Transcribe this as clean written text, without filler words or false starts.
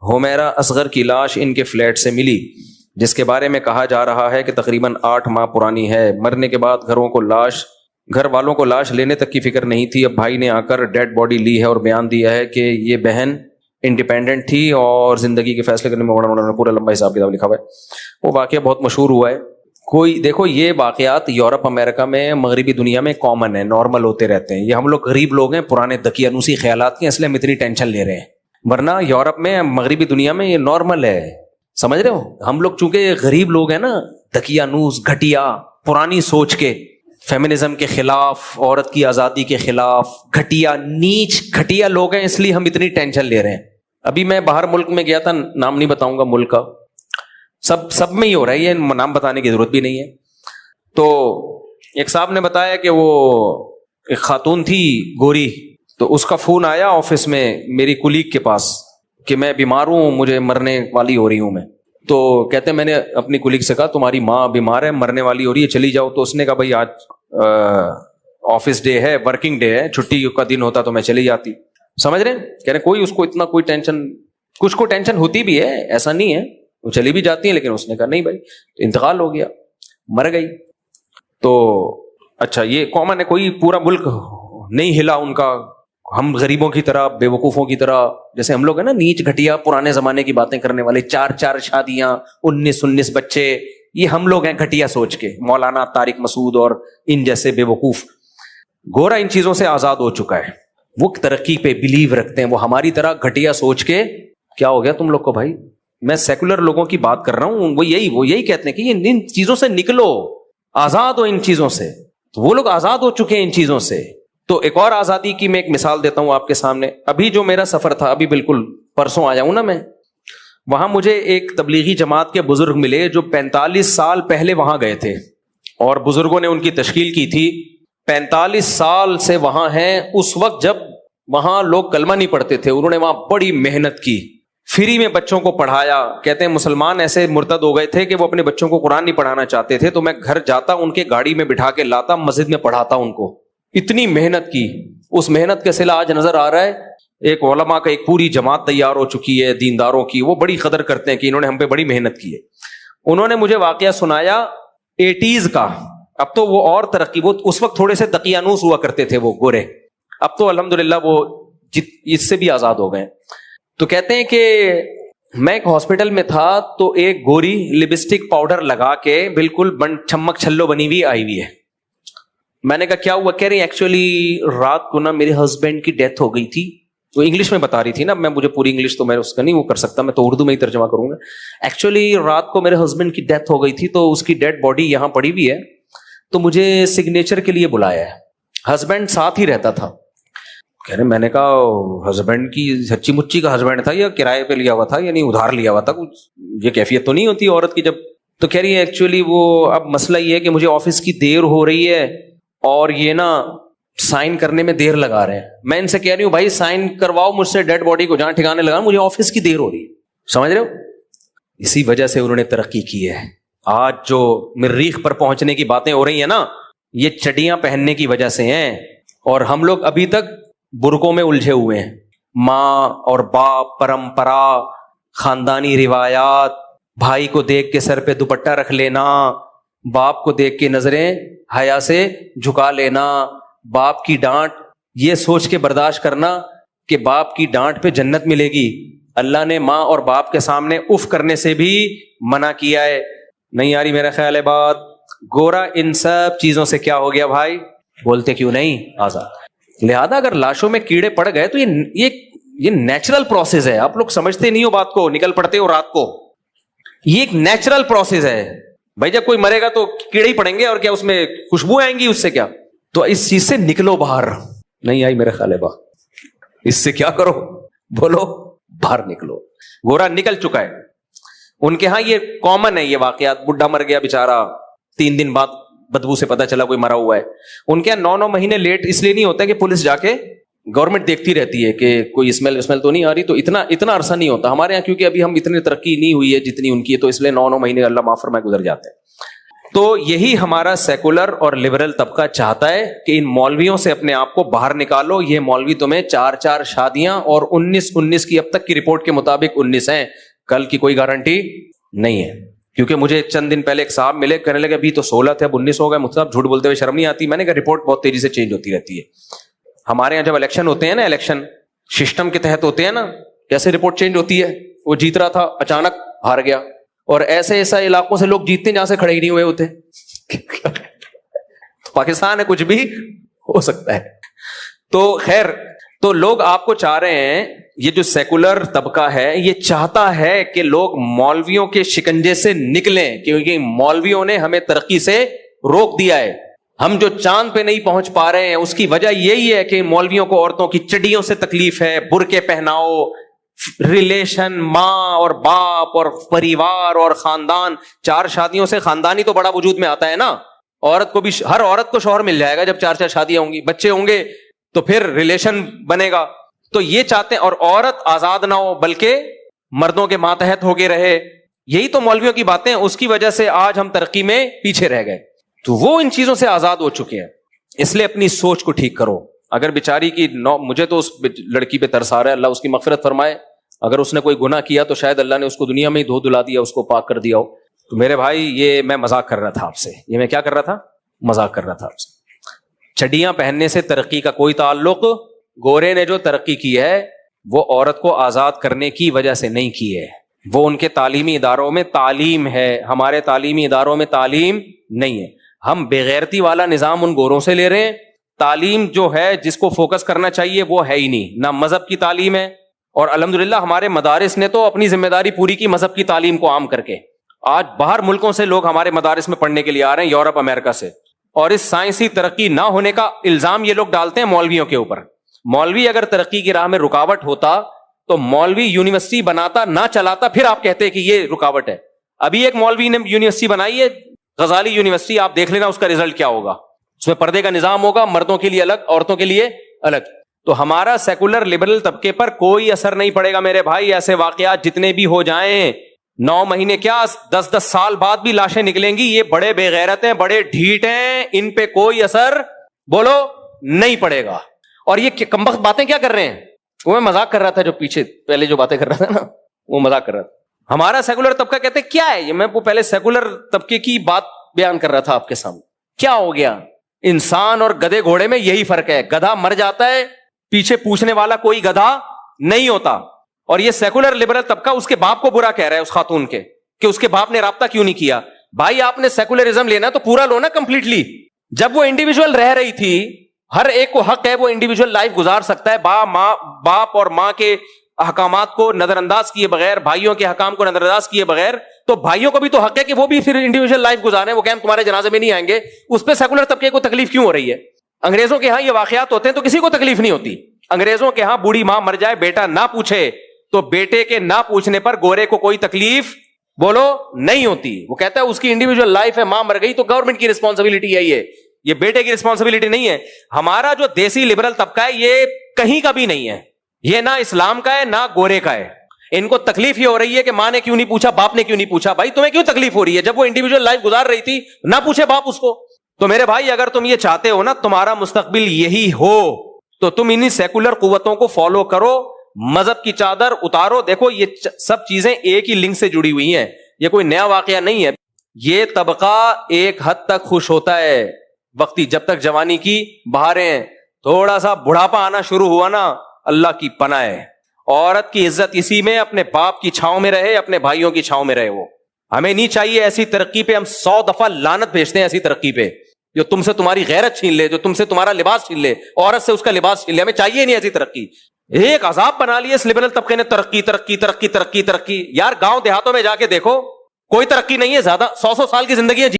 حمیرہ اصغر کی لاش ان کے فلیٹ سے ملی، جس کے بارے میں کہا جا رہا ہے کہ تقریباً 8 ماہ پرانی ہے۔ مرنے کے بعد گھر والوں کو لاش لینے تک کی فکر نہیں تھی۔ اب بھائی نے آ کر ڈیڈ باڈی لی ہے اور بیان دیا ہے کہ یہ بہن انڈیپینڈنٹ تھی اور زندگی کے فیصلے کرنے میں پورا لمبا حساب کتاب لکھا ہوا ہے۔ وہ واقعہ بہت مشہور ہوا ہے۔ دیکھو یہ واقعات یورپ امریکہ میں مغربی دنیا میں کامن ہے، نارمل ہوتے رہتے ہیں۔ یہ ہم لوگ غریب لوگ ہیں، پرانے دقیانوسی خیالات کے، اس لیے ہم اتنی ٹینشن لے رہے ہیں، ورنہ یورپ میں مغربی دنیا میں یہ نارمل ہے، سمجھ رہے ہو؟ ہم لوگ چونکہ غریب لوگ ہیں نا، دقیانوس، گھٹیا، پرانی سوچ کے، فیمنزم کے خلاف، عورت کی آزادی کے خلاف، گھٹیا نیچ گھٹیا لوگ ہیں، اس لیے ہم اتنی ٹینشن لے رہے ہیں۔ ابھی میں باہر ملک میں گیا تھا، نام نہیں بتاؤں گا ملک کا، سب میں ہی ہو رہا ہے، یہ نام بتانے کی ضرورت بھی نہیں ہے۔ تو ایک صاحب نے بتایا کہ وہ ایک خاتون تھی گوری، تو اس کا فون آیا آفس میں میری کولیگ کے پاس کہ میں بیمار ہوں، مجھے مرنے والی ہو رہی ہوں میں۔ تو کہتے ہیں میں نے اپنی کولیگ سے کہا تمہاری ماں بیمار ہے، مرنے والی ہو رہی ہے، چلی جاؤ۔ تو اس نے کہا بھائی آج آفس ڈے ہے، ورکنگ ڈے ہے، چھٹی کا دن ہوتا تو میں چلی جاتی۔ سمجھ رہے ہیں؟ کہہ رہے کوئی اس کو اتنا کوئی ٹینشن، کچھ کو ٹینشن ہوتی بھی ہے، ایسا نہیں ہے، وہ چلی بھی جاتی ہیں، لیکن اس نے کہا نہیں بھائی انتقال ہو گیا، مر گئی۔ تو اچھا یہ کامن ہے، کوئی پورا ملک نہیں ہلا ان کا، ہم غریبوں کی طرح، بے وقوفوں کی طرح، جیسے ہم لوگ ہیں نا نیچ گھٹیا پرانے زمانے کی باتیں کرنے والے، 4 شادیاں، 19 بچے، یہ ہم لوگ ہیں گھٹیا سوچ کے، مولانا طارق مسعود اور ان جیسے بے وقوف۔ گورا ان چیزوں سے آزاد ہو چکا ہے، وہ ترقی پہ بلیو رکھتے ہیں، وہ ہماری طرح گھٹیا سوچ کے کیا ہو گیا تم لوگ کو بھائی، میں سیکولر لوگوں کی بات کر رہا ہوں، وہ یہی کہتے ہیں کہ ان چیزوں سے نکلو، آزاد ہو ان چیزوں سے۔ تو وہ لوگ آزاد ہو چکے ہیں ان چیزوں سے۔ تو ایک اور آزادی کی میں ایک مثال دیتا ہوں آپ کے سامنے۔ ابھی جو میرا سفر تھا، ابھی بالکل پرسوں آیا ہوں نا میں، وہاں مجھے ایک تبلیغی جماعت کے بزرگ ملے جو 45 سال پہلے وہاں گئے تھے، اور بزرگوں نے ان کی تشکیل کی تھی، 45 سال سے وہاں ہیں۔ اس وقت جب وہاں لوگ کلمہ نہیں پڑھتے تھے، انہوں نے وہاں بڑی محنت کی، فری میں بچوں کو پڑھایا۔ کہتے ہیں مسلمان ایسے مرتد ہو گئے تھے کہ وہ اپنے بچوں کو قرآن نہیں پڑھانا چاہتے تھے، تو میں گھر جاتا، ان کے گاڑی میں بٹھا کے لاتا، مسجد میں پڑھاتا ان کو۔ اتنی محنت کی، اس محنت کا صلہ آج نظر آ رہا ہے۔ ایک علماء کا ایک پوری جماعت تیار ہو چکی ہے دینداروں کی، وہ بڑی قدر کرتے ہیں کہ انہوں نے ہم پہ بڑی محنت کی ہے۔ انہوں نے مجھے واقعہ سنایا 80s کا، اب تو وہ اور ترقی، وہ اس وقت تھوڑے سے دقیانوس ہوا کرتے تھے وہ گورے، اب تو الحمدللہ وہ اس سے بھی آزاد ہو گئے۔ تو کہتے ہیں کہ میں ایک ہاسپٹل میں تھا، تو ایک گوری لپسٹک پاؤڈر لگا کے بالکل چھمک چھلو بنی ہوئی آئی ہوئی ہے۔ میں نے کہا کیا ہوا؟ کہہ رہی ایکچولی رات کو نا میرے ہسبینڈ کی ڈیتھ ہو گئی تھی۔ وہ انگلش میں بتا رہی تھی نا، مجھے پوری انگلش تو میں اس کا نہیں وہ کر سکتا، میں تو اردو میں ہی ترجمہ کروں گا۔ ایکچولی رات کو میرے ہسبینڈ کی ڈیتھ ہو گئی تھی، تو اس کی ڈیڈ باڈی یہاں پڑی ہوئی ہے، تو مجھے سگنیچر کے لیے بلایا ہے۔ ہسبینڈ ساتھ ہی رہتا تھا۔ کہہ رہے میں نے کہا ہسبینڈ کی سچی مچی کا ہسبینڈ تھا یا کرائے پہ لیا ہوا تھا، یعنی ادھار لیا ہوا تھا کچھ؟ یہ کیفیت تو نہیں ہوتی عورت کی جب۔ تو کہہ رہی ہے ایکچولی وہ اب مسئلہ یہ ہے کہ مجھے آفس کی دیر ہو رہی ہے، اور یہ نا سائن کرنے میں دیر لگا رہے ہیں۔ میں ان سے کہہ رہی ہوں بھائی سائن کرواؤ مجھ سے ڈیڈ باڈی کو جہاں ٹھکانے لگا، مجھے آفس کی دیر ہو رہی ہے۔ سمجھ رہے ہو؟ اسی وجہ سے انہوں نے ترقی کی ہے۔ آج جو مریخ پر پہنچنے کی باتیں ہو رہی ہیں نا، یہ چڈیاں پہننے کی وجہ سے ہیں، اور ہم لوگ ابھی تک برقعوں میں الجھے ہوئے ہیں۔ ماں اور باپ، پرمپرا، خاندانی روایات، بھائی کو دیکھ کے سر پہ دوپٹہ رکھ لینا، باپ کو دیکھ کے نظریں حیا سے جھکا لینا، باپ کی ڈانٹ یہ سوچ کے برداشت کرنا کہ باپ کی ڈانٹ پہ جنت ملے گی۔ اللہ نے ماں اور باپ کے سامنے اف کرنے سے بھی منع کیا ہے۔ نہیں آ رہی میرا خیال ہے بات؟ گورا ان سب چیزوں سے کیا ہو گیا بھائی؟ بولتے کیوں نہیں؟ آزاد۔ لہذا اگر لاشوں میں کیڑے پڑ گئے تو یہ نیچرل پروسیس ہے۔ آپ لوگ سمجھتے نہیں ہو بات کو، نکل پڑتے ہو رات کو۔ یہ ایک نیچرل پروسیس ہے بھائی، جب کوئی مرے گا تو کیڑے ہی پڑیں گے، اور کیا اس میں خوشبو آئیں گی؟ اس سے کیا؟ تو اس چیز سے نکلو باہر۔ نہیں آئی میرا خیال ہے بات؟ اس سے کیا کرو؟ بولو، باہر نکلو۔ گورا نکل چکا ہے۔ ان کے ہاں یہ کامن ہے یہ واقعات۔ بڈھا مر گیا بیچارہ، 3 دن بعد بدبو سے پتا چلا کوئی مرا ہوا ہے۔ ان کے 9 مہینے لیٹ اس لیے نہیں ہوتا کہ پولیس جا کے گورنمنٹ دیکھتی رہتی ہے کہ کوئی اسمیل تو نہیں آ رہی، تو اتنا عرصہ نہیں ہوتا ہمارے یہاں، کیونکہ ابھی ہم اتنی ترقی نہیں ہوئی ہے جتنی ان کی ہے، تو اس لیے 9 مہینے اللہ معاف فرمائے گزر جاتے ہیں۔ تو یہی ہمارا سیکولر اور لبرل طبقہ چاہتا ہے کہ ان مولویوں سے اپنے آپ کو باہر نکالو. یہ مولوی تمہیں 4 شادیاں اور 19 کی اب تک کی رپورٹ کے مطابق 19 ہیں, کل کی کوئی گارنٹی نہیں ہے. کیونکہ مجھے چند دن پہلے ایک صاحب ملے, کہنے لگے ابھی تو 16 تھے اب 19 ہو گئے. مجھ سے جھوٹ بولتے ہوئے شرم نہیں آتی؟ میں نے کہا رپورٹ بہت تیزی سے چینج ہوتی رہتی ہے. ہمارے یہاں جب الیکشن ہوتے ہیں نا, الیکشن سسٹم کے تحت ہوتے ہیں نا, کیسے رپورٹ چینج ہوتی ہے. وہ جیت رہا تھا, اچانک ہار گیا, اور ایسے علاقوں سے لوگ جیتتے ہیں جہاں سے کھڑے ہی نہیں ہوئے ہوتے. پاکستان ہے, کچھ بھی ہو سکتا ہے. تو خیر, تو لوگ آپ کو چاہ رہے ہیں, یہ جو سیکولر طبقہ ہے یہ چاہتا ہے کہ لوگ مولویوں کے شکنجے سے نکلیں, کیونکہ مولویوں نے ہمیں ترقی سے روک دیا ہے. ہم جو چاند پہ نہیں پہنچ پا رہے ہیں اس کی وجہ یہی ہے کہ مولویوں کو عورتوں کی چڈیوں سے تکلیف ہے, برقعے پہناؤ, ریلیشن ماں اور باپ اور پریوار اور خاندان. 4 شادیوں سے خاندان ہی تو بڑا وجود میں آتا ہے نا. عورت کو بھی, ہر عورت کو شوہر مل جائے گا جب 4 شادیاں ہوں گی, بچے ہوں گے تو پھر ریلیشن بنے گا. تو یہ چاہتے ہیں, اور عورت آزاد نہ ہو بلکہ مردوں کے ماتحت ہو کے رہے. یہی تو مولویوں کی باتیں, اس کی وجہ سے آج ہم ترقی میں پیچھے رہ گئے. تو وہ ان چیزوں سے آزاد ہو چکے ہیں. اس لیے اپنی سوچ کو ٹھیک کرو. اگر بیچاری کی مجھے تو اس لڑکی پہ ترس آ رہا ہے, اللہ اس کی مغفرت فرمائے. اگر اس نے کوئی گناہ کیا تو شاید اللہ نے اس کو دنیا میں ہی دھو دھلا دیا, اس کو پاک کر دیا ہو. تو میرے بھائی یہ میں مذاق کر رہا تھا آپ سے, یہ میں کیا کر رہا تھا, مذاق کر رہا تھا آپ سے. چڈیاں پہننے سے ترقی کا کوئی تعلق. گورے نے جو ترقی کی ہے وہ عورت کو آزاد کرنے کی وجہ سے نہیں کی ہے, وہ ان کے تعلیمی اداروں میں تعلیم ہے, ہمارے تعلیمی اداروں میں تعلیم نہیں ہے. ہم بےغیرتی والا نظام ان گوروں سے لے رہے ہیں. تعلیم جو ہے جس کو فوکس کرنا چاہیے وہ ہے ہی نہیں, نہ مذہب کی تعلیم ہے. اور الحمدللہ ہمارے مدارس نے تو اپنی ذمہ داری پوری کی مذہب کی تعلیم کو عام کر کے. آج باہر ملکوں سے لوگ ہمارے مدارس میں پڑھنے کے لیے آ رہے ہیں, یورپ امریکہ سے. اور اس سائنسی ترقی نہ ہونے کا الزام یہ لوگ ڈالتے ہیں مولویوں کے اوپر. مولوی اگر ترقی کی راہ میں رکاوٹ ہوتا تو مولوی یونیورسٹی بناتا نہ چلاتا, پھر آپ کہتے کہ یہ رکاوٹ ہے. ابھی ایک مولوی نے یونیورسٹی بنائی ہے, غزالی یونیورسٹی, آپ دیکھ لینا اس کا رزلٹ کیا ہوگا. اس میں پردے کا نظام ہوگا, مردوں کے لیے الگ, عورتوں کے لیے الگ. تو ہمارا سیکولر لبرل طبقے پر کوئی اثر نہیں پڑے گا میرے بھائی. ایسے واقعات جتنے بھی ہو جائیں, 9 مہینے کیا 10 سال بعد بھی لاشیں نکلیں گی. یہ بڑے بے غیرت ہیں, بڑے ڈھیٹ ہیں, ان پہ کوئی اثر بولو نہیں پڑے گا. اور یہ کمبخت باتیں کیا کر رہے ہیں, وہ میں مذاق کر رہا تھا, جو پیچھے پہلے جو باتیں کر رہا تھا نا وہ مذاق کر رہا تھا. ہمارا سیکولر طبقہ کہتے کیا ہے یہ, میں وہ پہلے سیکولر طبقے کی بات بیان کر رہا تھا آپ کے سامنے. کیا ہو گیا, انسان اور گدھے گھوڑے میں یہی فرق ہے. گدھا مر جاتا ہے, پیچھے پوچھنے والا کوئی گدھا نہیں ہوتا. اور یہ سیکولر لبرل طبقہ اس کے باپ کو برا کہہ رہا ہے, اس خاتون کے, کہ اس کے باپ نے رابطہ کیوں نہیں کیا. بھائی آپ نے سیکولرزم لینا تو پورا لو نا کمپلیٹلی. جب وہ انڈیویجول رہ رہی تھی, ہر ایک کو حق ہے وہ انڈیویجول لائف گزار سکتا ہے, باپ اور ماں کے احکامات کو نظر انداز کیے بغیر, بھائیوں کے حکام کو نظر انداز کیے بغیر. تو بھائیوں کو بھی تو حق ہے کہ وہ بھی پھر انڈیویجول لائف گزاریں. وہ کہ ہم تمہارے جنازے میں نہیں آئیں گے, اس پہ سیکولر طبقے کو تکلیف کیوں ہو رہی ہے. انگریزوں کے ہاں یہ واقعات ہوتے ہیں تو کسی کو تکلیف نہیں ہوتی. انگریزوں کے ہاں بوڑھی ماں مر جائے, بیٹا نہ پوچھے, تو بیٹے کے نہ پوچھنے پر گورے کو کوئی تکلیف بولو نہیں ہوتی. وہ کہتا ہے اس کی انڈیویجول لائف ہے, ماں مر گئی تو گورنمنٹ کی رسپانسبلٹی ہے, یہ بیٹے کی رسپانسبلٹی نہیں ہے. ہمارا جو دیسی لبرل طبقہ ہے یہ کہیں کا بھی نہیں ہے, یہ نہ اسلام کا ہے نہ گورے کا ہے. ان کو تکلیف یہ ہو رہی ہے کہ ماں نے کیوں نہیں پوچھا, باپ نے کیوں نہیں پوچھا. بھائی تمہیں کیوں تکلیف ہو رہی ہے, جب وہ انڈیویجول لائف گزار رہی تھی نہ پوچھے باپ اس کو. تو میرے بھائی اگر تم یہ چاہتے ہو نا تمہارا مستقبل یہی ہو, تو تم انہی سیکولر قوتوں کو فالو کرو, مذہب کی چادر اتارو. دیکھو یہ سب چیزیں ایک ہی لنک سے جڑی ہوئی ہیں, یہ کوئی نیا واقعہ نہیں ہے. یہ طبقہ ایک حد تک خوش ہوتا ہے وقتی, جب تک جوانی کی بہاریں, تھوڑا سا بڑھاپا آنا شروع ہوا نا, اللہ کی پناہ ہے. عورت کی عزت اسی میں اپنے باپ کی چھاؤں میں رہے, اپنے بھائیوں کی چھاؤں میں رہے. وہ ہمیں نہیں چاہیے ایسی ترقی پہ, ہم 100 دفعہ لعنت بھیجتے ہیں ایسی ترقی پہ جو تم سے تمہاری غیرت چھین لے, جو تم سے تمہارا لباس چھین لے, عورت سے اس کا لباس چھین لے. ہمیں چاہیے نہیں ایسی ترقی. ایک عذاب بنا لیے اس لبرل طبقے نے, ترقی ترقی ترقی ترقی ترقی. یار گاؤں دیہاتوں میں جا کے دیکھو, کوئی ترقی نہیں ہے زیادہ, 100 سال کی زندگیاں